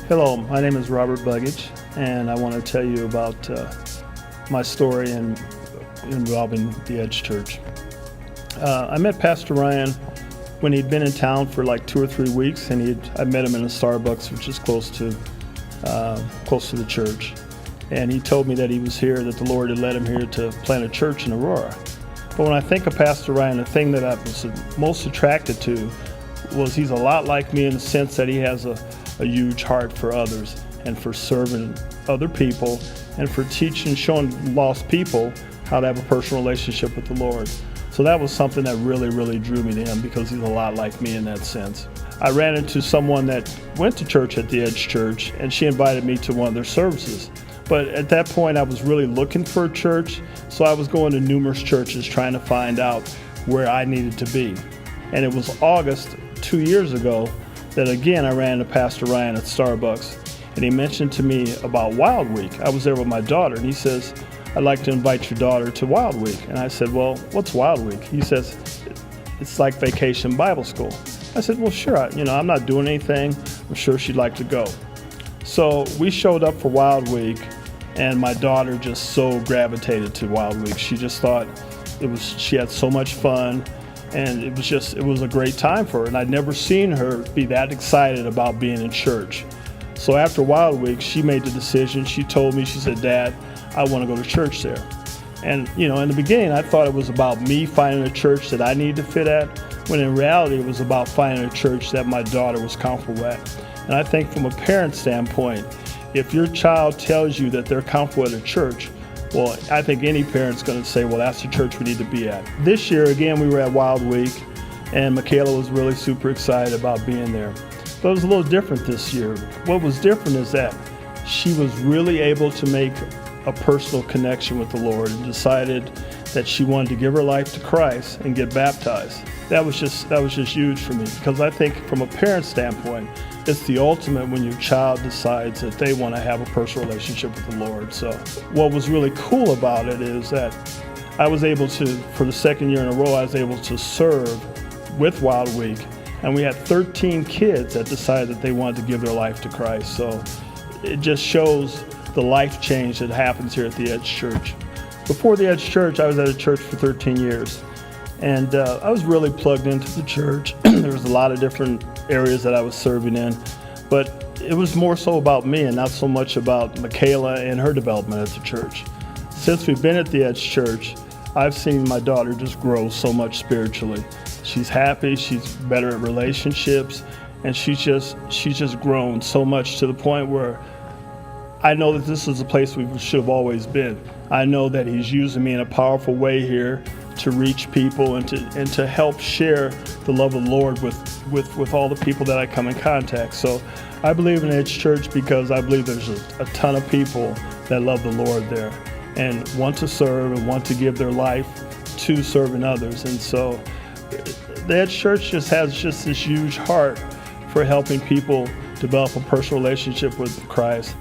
Hello, my name is Robert Buggage, and I want to tell you about my story involving the Edge Church. I met Pastor Ryan when he'd been in town for like 2 or 3 weeks, and I met him in a Starbucks, which is close to the church. And he told me that he was here, that the Lord had led him here to plant a church in Aurora. But when I think of Pastor Ryan, the thing that I was most attracted to was he's a lot like me in the sense that he has a huge heart for others and for serving other people and for teaching, showing lost people how to have a personal relationship with the Lord. So that was something that really drew me to him, because he's a lot like me in that sense. I ran into someone that went to church at the Edge Church, and she invited me to one of their services. But at that point, I was really looking for a church, so I was going to numerous churches trying to find out where I needed to be. And it was August 2 years ago that again I ran into Pastor Ryan at Starbucks, and he mentioned to me about Wild Week. I was there with my daughter, and he says, "I'd like to invite your daughter to Wild Week." And I said, "Well, what's Wild Week?" He says, "It's like Vacation Bible School." I said, "Well, sure, I'm not doing anything. I'm sure she'd like to go." So we showed up for Wild Week, and my daughter just so gravitated to Wild Week. She just thought she had so much fun, and it was a great time for her. And I'd never seen her be that excited about being in church. So after Wild Week, she made the decision. She told me, she said, "Dad, I want to go to church there." And in the beginning, I thought it was about me finding a church that I needed to fit at, when in reality it was about finding a church that my daughter was comfortable at. And I think from a parent standpoint, if your child tells you that they're comfortable at a church, well, I think any parent's going to say, well, that's the church we need to be at. This year, again, we were at Wild Week, and Michaela was really super excited about being there. But it was a little different this year. What was different is that she was really able to make a personal connection with the Lord, and decided that she wanted to give her life to Christ and get baptized. That was just huge for me, because I think from a parent standpoint, it's the ultimate when your child decides that they want to have a personal relationship with the Lord. So what was really cool about it is that I was able to, for the second year in a row, I was able to serve with Wild Week, and we had 13 kids that decided that they wanted to give their life to Christ. So it just shows the life change that happens here at the Edge Church. Before the Edge Church, I was at a church for 13 years. And I was really plugged into the church. There was a lot of different areas that I was serving in, but it was more so about me and not so much about Michaela and her development at the church. Since we've been at the Edge Church, I've seen my daughter just grow so much spiritually. She's happy, she's better at relationships, and she's just grown so much, to the point where I know that this is a place we should have always been. I know that He's using me in a powerful way here to reach people and to help share the love of the Lord with all the people that I come in contact. So I believe in Edge Church because I believe there's a ton of people that love the Lord there and want to serve and want to give their life to serving others. And so the Edge Church has this huge heart for helping people develop a personal relationship with Christ.